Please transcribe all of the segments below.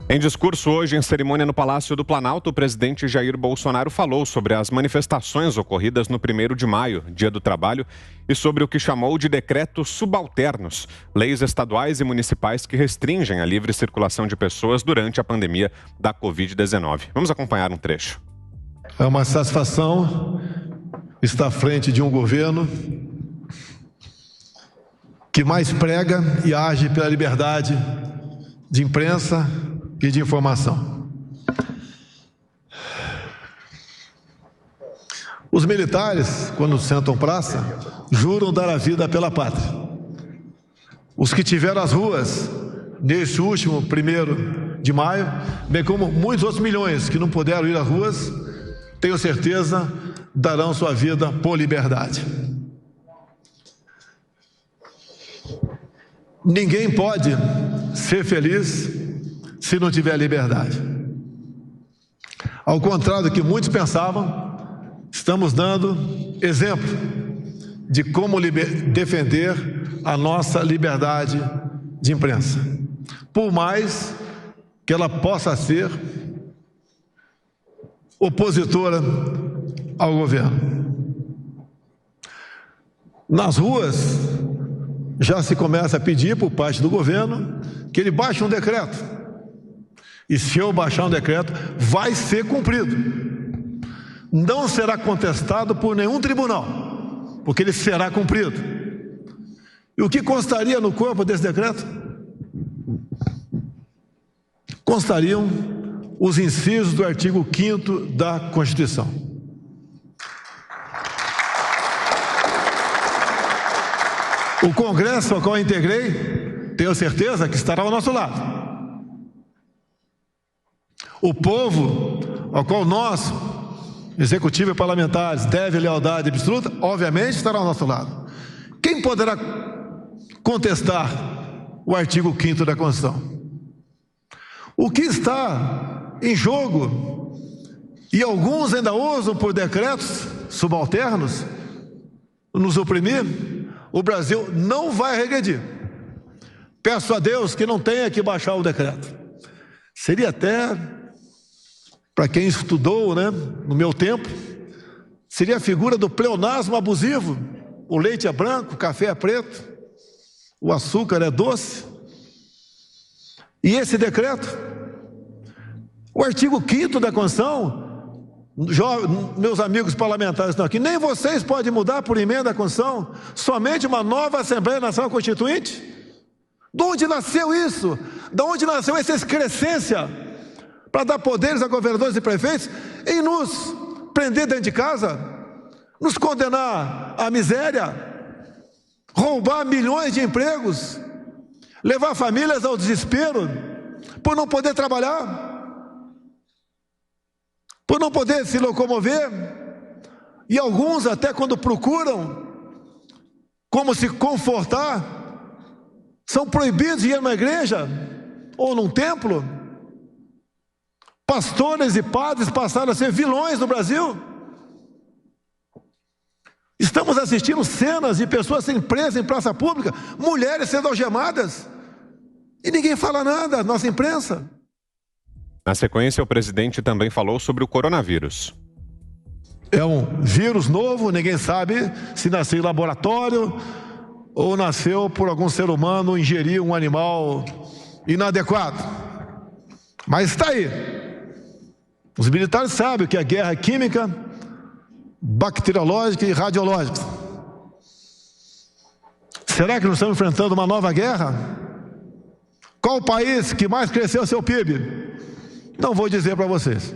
Em discurso hoje, em cerimônia no Palácio do Planalto, o presidente Jair Bolsonaro falou sobre as manifestações ocorridas no 1º de maio, Dia do Trabalho, e sobre o que chamou de decretos subalternos, leis estaduais e municipais que restringem a livre circulação de pessoas durante a pandemia da Covid-19. Vamos acompanhar um trecho. É uma satisfação estar à frente de um governo que mais prega e age pela liberdade de imprensa e de informação. Os militares, quando sentam praça, juram dar a vida pela pátria. Os que tiveram as ruas neste último 1º de maio, bem como muitos outros milhões que não puderam ir às ruas, tenho certeza, darão sua vida por liberdade. Ninguém pode ser feliz se não tiver liberdade. Ao contrário do que muitos pensavam, estamos dando exemplo de como defender a nossa liberdade de imprensa, por mais que ela possa ser opositora ao governo. Nas ruas, já se começa a pedir por parte do governo que ele baixe um decreto. E se eu baixar um decreto, vai ser cumprido. Não será contestado por nenhum tribunal, porque ele será cumprido. E o que constaria no corpo desse decreto? Constariam os incisos do artigo 5º da Constituição. O Congresso ao qual eu integrei, tenho certeza que estará ao nosso lado. O povo ao qual nós, executivo e parlamentares, deve lealdade absoluta, obviamente estará ao nosso lado. Quem poderá contestar o artigo 5º da Constituição? O que está em jogo, e alguns ainda usam por decretos subalternos, nos oprimir, o Brasil não vai regredir. Peço a Deus que não tenha que baixar o decreto. Seria até, para quem estudou, no meu tempo, seria a figura do pleonasmo abusivo. O leite é branco, o café é preto, o açúcar é doce. E esse decreto, o artigo 5º da Constituição, meus amigos parlamentares estão aqui, nem vocês podem mudar por emenda da Constituição, somente uma nova Assembleia Nacional Constituinte. De onde nasceu isso? De onde nasceu essa excrescência para dar poderes a governadores e prefeitos em nos prender dentro de casa, nos condenar à miséria, roubar milhões de empregos, levar famílias ao desespero por não poder trabalhar, por não poder se locomover, e alguns até quando procuram como se confortar, são proibidos de ir a uma igreja ou num templo. Pastores e padres passaram a ser vilões no Brasil. Estamos assistindo cenas de pessoas sendo presas em praça pública, mulheres sendo algemadas, e ninguém fala nada, nossa imprensa. Na sequência, o presidente também falou sobre o coronavírus. É um vírus novo, ninguém sabe se nasceu em laboratório ou nasceu por algum ser humano ingerir um animal inadequado. Mas está aí. Os militares sabem que a guerra é química, bacteriológica e radiológica. Será que nós estamos enfrentando uma nova guerra? Qual o país que mais cresceu seu PIB? Não vou dizer para vocês.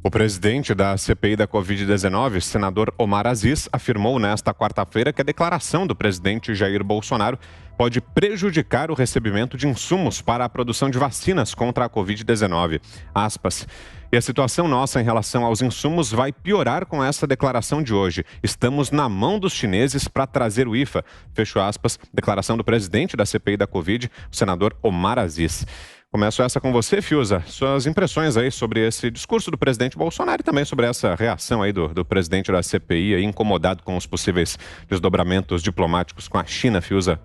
O presidente da CPI da Covid-19, senador Omar Aziz, afirmou nesta quarta-feira que a declaração do presidente Jair Bolsonaro pode prejudicar o recebimento de insumos para a produção de vacinas contra a Covid-19. Aspas. E a situação nossa em relação aos insumos vai piorar com essa declaração de hoje. Estamos na mão dos chineses para trazer o IFA. Fecho aspas. Declaração do presidente da CPI da Covid, o senador Omar Aziz. Começo essa com você, Fiuza. Suas impressões aí sobre esse discurso do presidente Bolsonaro e também sobre essa reação aí do presidente da CPI, aí, incomodado com os possíveis desdobramentos diplomáticos com a China, Fiuza.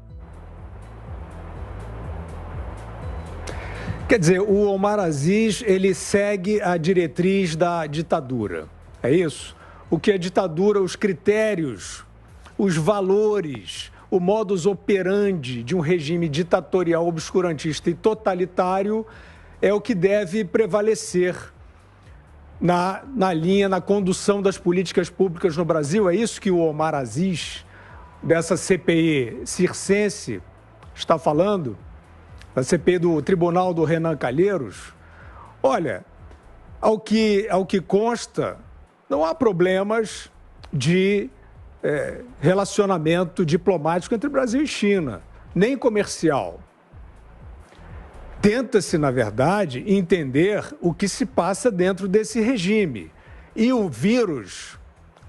Quer dizer, o Omar Aziz, ele segue a diretriz da ditadura, é isso? O que é ditadura, os critérios, os valores, o modus operandi de um regime ditatorial, obscurantista e totalitário é o que deve prevalecer na linha, na condução das políticas públicas no Brasil. É isso que o Omar Aziz, dessa CPI circense, está falando? A CPI do Tribunal do Renan Calheiros. Olha, ao que consta, não há problemas de relacionamento diplomático entre Brasil e China, nem comercial. Tenta-se, na verdade, entender o que se passa dentro desse regime. E o vírus,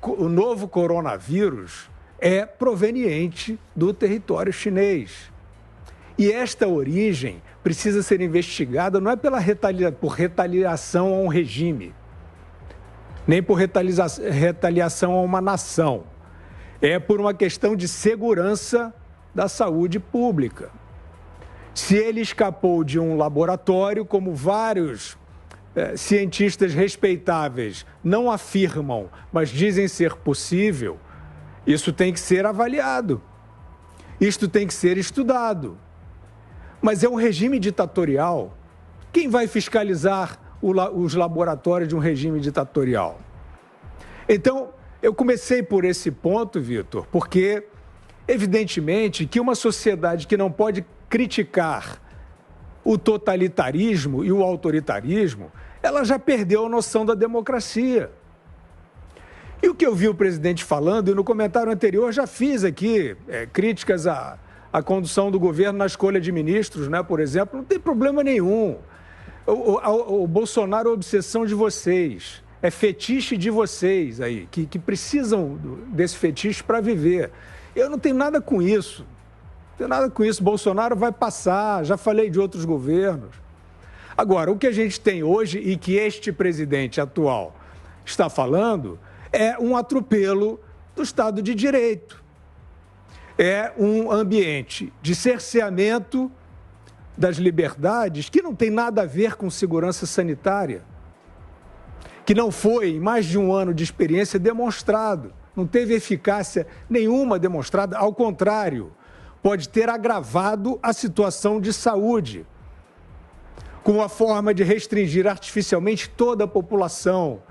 o novo coronavírus, é proveniente do território chinês. E esta origem precisa ser investigada não é por retaliação a um regime, nem por retaliação a uma nação. É por uma questão de segurança da saúde pública. Se ele escapou de um laboratório, como vários cientistas respeitáveis não afirmam, mas dizem ser possível, isso tem que ser avaliado. Isto tem que ser estudado. Mas é um regime ditatorial. Quem vai fiscalizar os laboratórios de um regime ditatorial? Então, eu comecei por esse ponto, Vitor, porque, evidentemente, que uma sociedade que não pode criticar o totalitarismo e o autoritarismo, ela já perdeu a noção da democracia. E o que eu vi o presidente falando, e no comentário anterior já fiz aqui críticas à condução do governo na escolha de ministros, né, por exemplo, não tem problema nenhum. O Bolsonaro é obsessão de vocês, é fetiche de vocês aí, que precisam desse fetiche para viver. Eu não tenho nada com isso. Não tenho nada com isso. Bolsonaro vai passar, já falei de outros governos. Agora, o que a gente tem hoje e que este presidente atual está falando é um atropelo do Estado de Direito. É um ambiente de cerceamento das liberdades que não tem nada a ver com segurança sanitária, que não foi, em mais de um ano de experiência, demonstrado. Não teve eficácia nenhuma demonstrada, ao contrário, pode ter agravado a situação de saúde, com a forma de restringir artificialmente toda a população,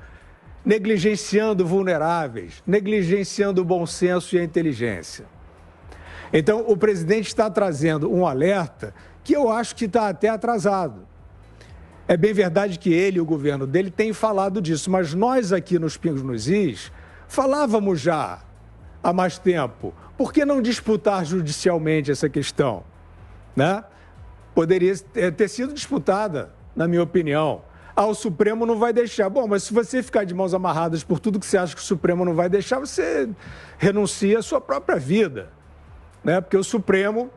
negligenciando vulneráveis, negligenciando o bom senso e a inteligência. Então, o presidente está trazendo um alerta que eu acho que está até atrasado. É bem verdade que ele e o governo dele têm falado disso, mas nós aqui nos Pingos nos Is falávamos já há mais tempo. Por que não disputar judicialmente essa questão? Né? Poderia ter sido disputada, na minha opinião. O Supremo não vai deixar. Bom, mas se você ficar de mãos amarradas por tudo que você acha que o Supremo não vai deixar, você renuncia à sua própria vida. Né? Porque o Supremo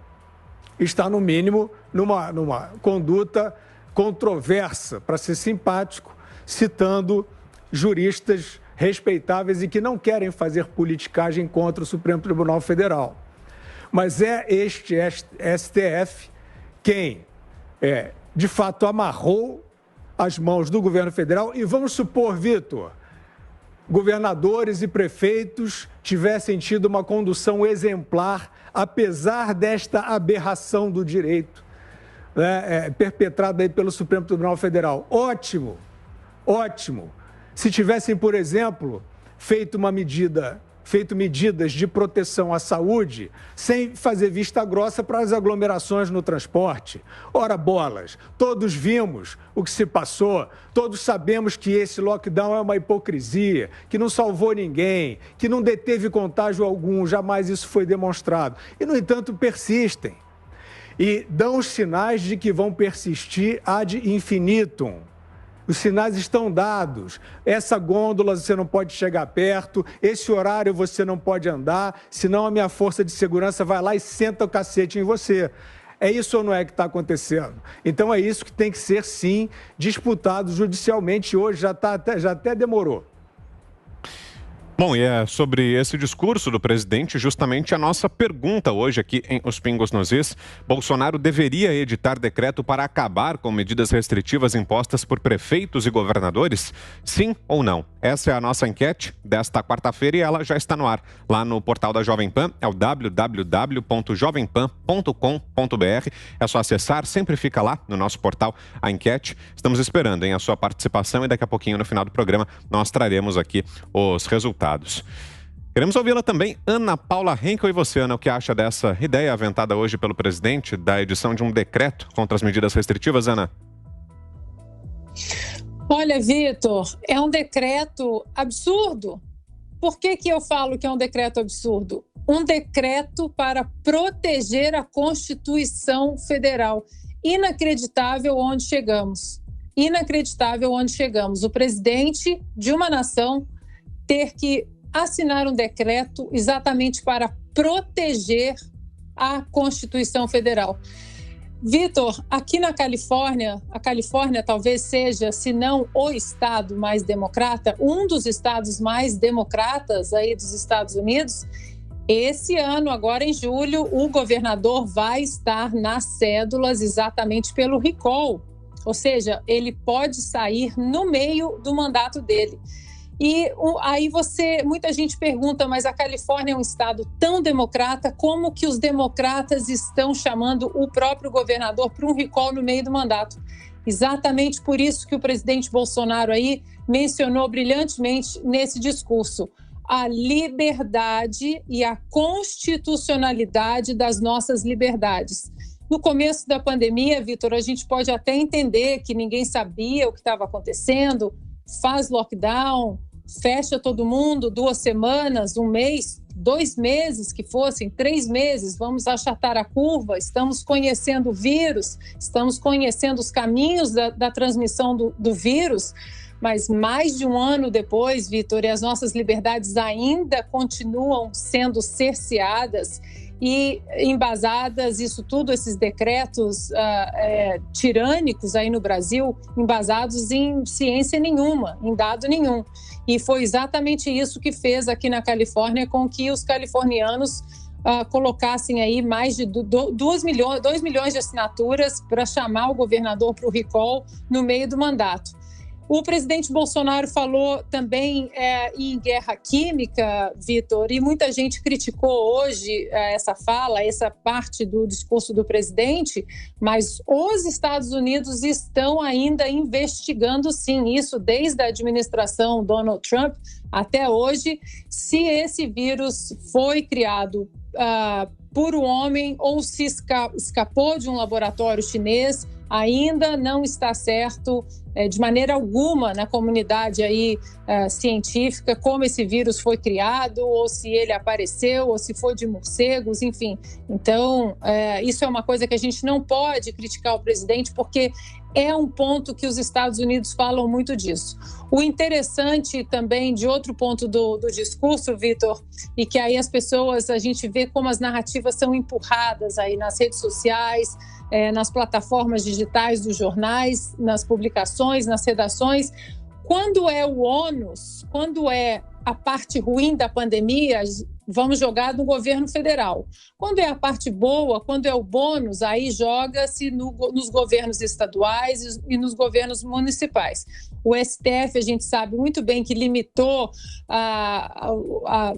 está, no mínimo, numa conduta controversa, para ser simpático, citando juristas respeitáveis e que não querem fazer politicagem contra o Supremo Tribunal Federal. Mas é este STF quem, de fato, amarrou as mãos do governo federal e vamos supor, Vitor, governadores e prefeitos tivessem tido uma condução exemplar, apesar desta aberração do direito, né, perpetrada aí pelo Supremo Tribunal Federal. Ótimo, ótimo. Se tivessem, por exemplo, feito medidas de proteção à saúde sem fazer vista grossa para as aglomerações no transporte. Ora bolas, todos vimos o que se passou, todos sabemos que esse lockdown é uma hipocrisia, que não salvou ninguém, que não deteve contágio algum, jamais isso foi demonstrado. E, no entanto, persistem. E dão os sinais de que vão persistir ad infinitum. Os sinais estão dados. Essa gôndola você não pode chegar perto, esse horário você não pode andar, senão a minha força de segurança vai lá e senta o cacete em você. É isso ou não é que está acontecendo? Então é isso que tem que ser, sim, disputado judicialmente hoje, já até demorou. Bom, e é sobre esse discurso do presidente justamente a nossa pergunta hoje aqui em Os Pingos nos Is. Bolsonaro deveria editar decreto para acabar com medidas restritivas impostas por prefeitos e governadores? Sim ou não? Essa é a nossa enquete desta quarta-feira e ela já está no ar lá no portal da Jovem Pan, é o www.jovempan.com.br. É só acessar, sempre fica lá no nosso portal a enquete. Estamos esperando, hein, a sua participação e daqui a pouquinho no final do programa nós traremos aqui os resultados. Queremos ouvi-la também, Ana Paula Henkel. E você, Ana, o que acha dessa ideia aventada hoje pelo presidente da edição de um decreto contra as medidas restritivas, Ana? Olha, Vitor, é um decreto absurdo. Por que eu falo que é um decreto absurdo? Um decreto para proteger a Constituição Federal. Inacreditável onde chegamos. Inacreditável onde chegamos. O presidente de uma nação ter que assinar um decreto exatamente para proteger a Constituição Federal. Vitor, aqui na Califórnia, a Califórnia talvez seja, se não o estado mais democrata, um dos estados mais democratas aí dos Estados Unidos. Esse ano, agora em julho, o governador vai estar nas cédulas exatamente pelo recall, ou seja, ele pode sair no meio do mandato dele. E aí muita gente pergunta, mas a Califórnia é um estado tão democrata, como que os democratas estão chamando o próprio governador para um recall no meio do mandato? Exatamente por isso que o presidente Bolsonaro aí mencionou brilhantemente nesse discurso a liberdade e a constitucionalidade das nossas liberdades. No começo da pandemia, Vitor, a gente pode até entender que ninguém sabia o que estava acontecendo, faz lockdown, fecha todo mundo 2 semanas, 1 mês, 2 meses que fossem, 3 meses, vamos achatar a curva, estamos conhecendo o vírus, estamos conhecendo os caminhos da transmissão do vírus, mas mais de 1 ano depois, Vitor, e as nossas liberdades ainda continuam sendo cerceadas e embasadas, isso tudo, esses decretos tirânicos aí no Brasil, embasados em ciência nenhuma, em dado nenhum. E foi exatamente isso que fez aqui na Califórnia com que os californianos colocassem aí mais de 2 milhões de assinaturas para chamar o governador para o recall no meio do mandato. O presidente Bolsonaro falou também em guerra química, Vitor, e muita gente criticou hoje essa fala, essa parte do discurso do presidente, mas os Estados Unidos estão ainda investigando, sim, isso desde a administração Donald Trump até hoje, se esse vírus foi criado por um homem ou se escapou de um laboratório chinês. Ainda não está certo de maneira alguma na comunidade aí, científica como esse vírus foi criado, ou se ele apareceu, ou se foi de morcegos, enfim. Então, isso é uma coisa que a gente não pode criticar o presidente, porque é um ponto que os Estados Unidos falam muito disso. O interessante também, de outro ponto do discurso, Vitor, e que aí a gente vê como as narrativas são empurradas aí nas redes sociais, nas plataformas digitais dos jornais, nas publicações, nas redações. Quando é o ônus, quando é a parte ruim da pandemia, vamos jogar no governo federal. Quando é a parte boa, quando é o bônus, aí joga-se nos governos estaduais e nos governos municipais. O STF, a gente sabe muito bem que limitou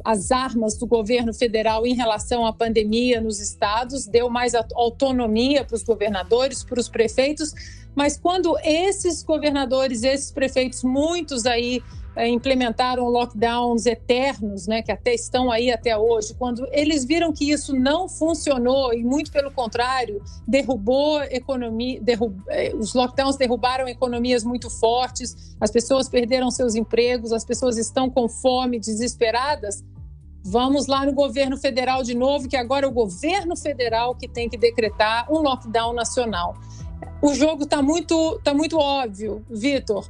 as armas do governo federal em relação à pandemia nos estados, deu mais autonomia para os governadores, para os prefeitos, mas quando esses governadores, esses prefeitos, muitos aí implementaram lockdowns eternos, né, que até estão aí até hoje, quando eles viram que isso não funcionou e muito pelo contrário, derrubou economia, os lockdowns derrubaram economias muito fortes, as pessoas perderam seus empregos, as pessoas estão com fome, desesperadas. Vamos lá no governo federal de novo, que agora é o governo federal que tem que decretar um lockdown nacional. O jogo está muito óbvio, Vitor.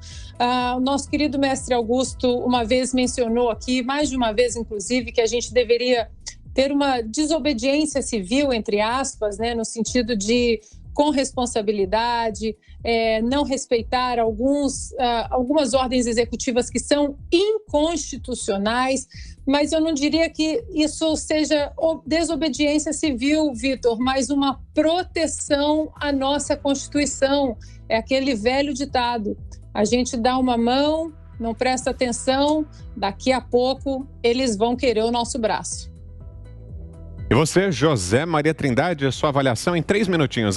O nosso querido mestre Augusto uma vez mencionou aqui, mais de uma vez inclusive, que a gente deveria ter uma desobediência civil, entre aspas, né, no sentido de com responsabilidade, não respeitar algumas ordens executivas que são inconstitucionais, mas eu não diria que isso seja desobediência civil, Vitor, mas uma proteção à nossa Constituição. É aquele velho ditado: a gente dá uma mão, não presta atenção, daqui a pouco eles vão querer o nosso braço. E você, José Maria Trindade, a sua avaliação em 3 minutinhos,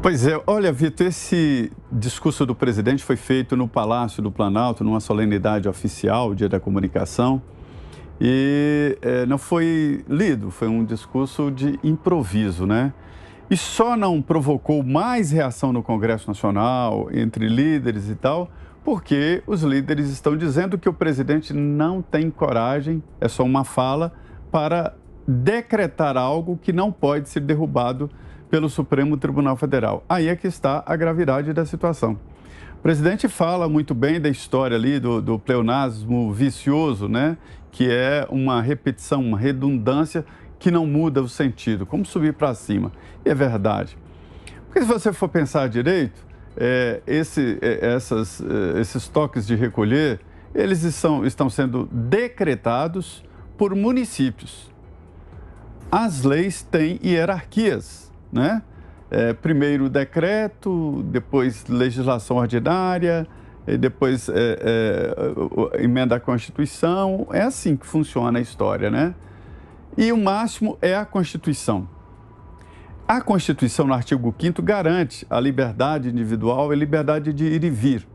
Pois é, olha, Vitor, esse discurso do presidente foi feito no Palácio do Planalto, numa solenidade oficial, Dia da Comunicação, e não foi lido, foi um discurso de improviso, né? E só não provocou mais reação no Congresso Nacional, entre líderes e tal, porque os líderes estão dizendo que o presidente não tem coragem, é só uma fala, para decretar algo que não pode ser derrubado pelo Supremo Tribunal Federal. Aí é que está a gravidade da situação. O presidente fala muito bem da história ali do pleonasmo vicioso, né? Que é uma repetição, uma redundância que não muda o sentido. Como subir para cima? E é verdade. Porque se você for pensar direito, esses toques de recolher, eles estão sendo decretados por municípios. As leis têm hierarquias, né? Primeiro decreto, depois legislação ordinária, depois emenda à Constituição. É assim que funciona a história, né? E o máximo é a Constituição. A Constituição, no artigo 5º, garante a liberdade individual e a liberdade de ir e vir,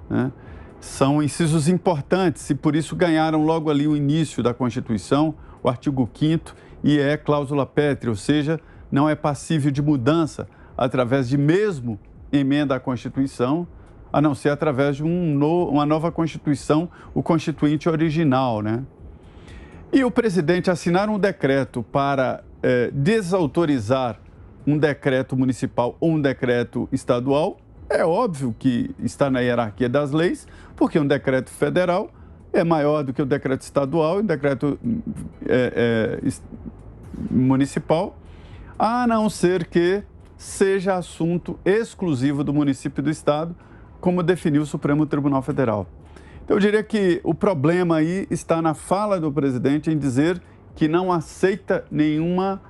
né? São incisos importantes e por isso ganharam logo ali o início da Constituição, o artigo 5º, e é cláusula pétrea, ou seja, não é passível de mudança através de mesmo emenda à Constituição, a não ser através de uma nova Constituição, o Constituinte original, né? E o presidente assinar um decreto para desautorizar um decreto municipal ou um decreto estadual, é óbvio que está na hierarquia das leis, porque um decreto federal é maior do que o decreto estadual e o decreto municipal, a não ser que seja assunto exclusivo do município e do estado, como definiu o Supremo Tribunal Federal. Então, eu diria que o problema aí está na fala do presidente em dizer que não aceita nenhuma,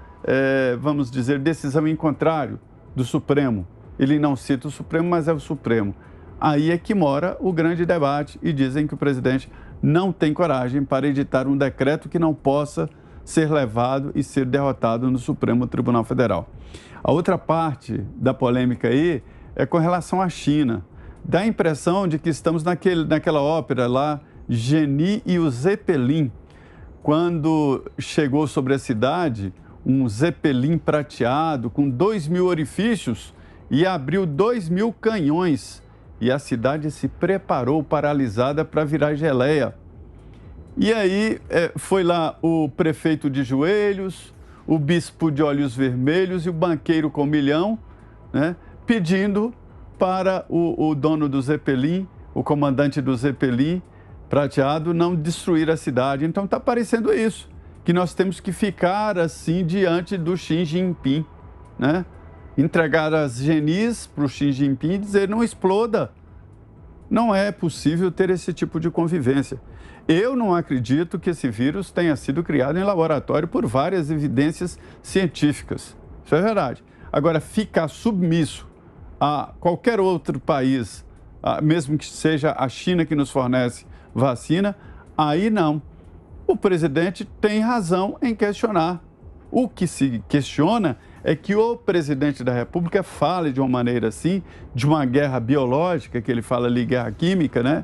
vamos dizer, decisão em contrário do Supremo. Ele não cita o Supremo, mas é o Supremo. Aí é que mora o grande debate e dizem que o presidente não tem coragem para editar um decreto que não possa ser levado e ser derrotado no Supremo Tribunal Federal. A outra parte da polêmica aí é com relação à China. Dá a impressão de que estamos naquela ópera lá, Genie e o Zeppelin, quando chegou sobre a cidade um Zeppelin prateado com 2.000 orifícios e abriu 2.000 canhões e a cidade se preparou paralisada para virar geleia. E aí foi lá o prefeito de joelhos, o bispo de olhos vermelhos e o banqueiro com 1 milhão, né, pedindo para o dono do Zeppelin, o comandante do Zeppelin prateado, não destruir a cidade. Então está parecendo isso, que nós temos que ficar assim diante do Xi Jinping, né? Entregar as genies para o Xi Jinping e dizer não exploda. Não é possível ter esse tipo de convivência. Eu não acredito que esse vírus tenha sido criado em laboratório por várias evidências científicas. Isso é verdade. Agora, ficar submisso a qualquer outro país, mesmo que seja a China que nos fornece vacina, aí não. O presidente tem razão em questionar. O que se questiona é que o presidente da República fale de uma maneira assim, de uma guerra biológica, que ele fala ali, guerra química, né?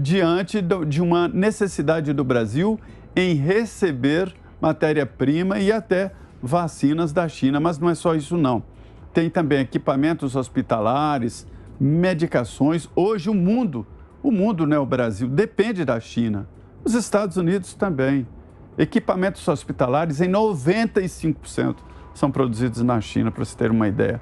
Diante de uma necessidade do Brasil em receber matéria-prima e até vacinas da China, mas não é só isso não. Tem também equipamentos hospitalares, medicações. Hoje o mundo, né, o Brasil, depende da China. Os Estados Unidos também. Equipamentos hospitalares em 95% são produzidos na China, para você ter uma ideia.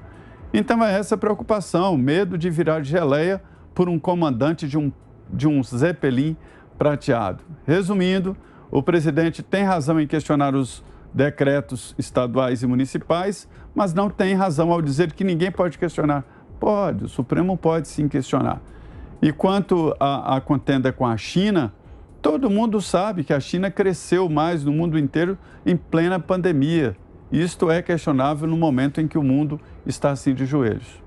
Então é essa preocupação, medo de virar geleia por um comandante de um Zeppelin prateado. Resumindo, o presidente tem razão em questionar os decretos estaduais e municipais, mas não tem razão ao dizer que ninguém pode questionar. Pode, o Supremo pode sim questionar. E quanto à contenda com a China, todo mundo sabe que a China cresceu mais no mundo inteiro em plena pandemia. Isto é questionável no momento em que o mundo está assim de joelhos.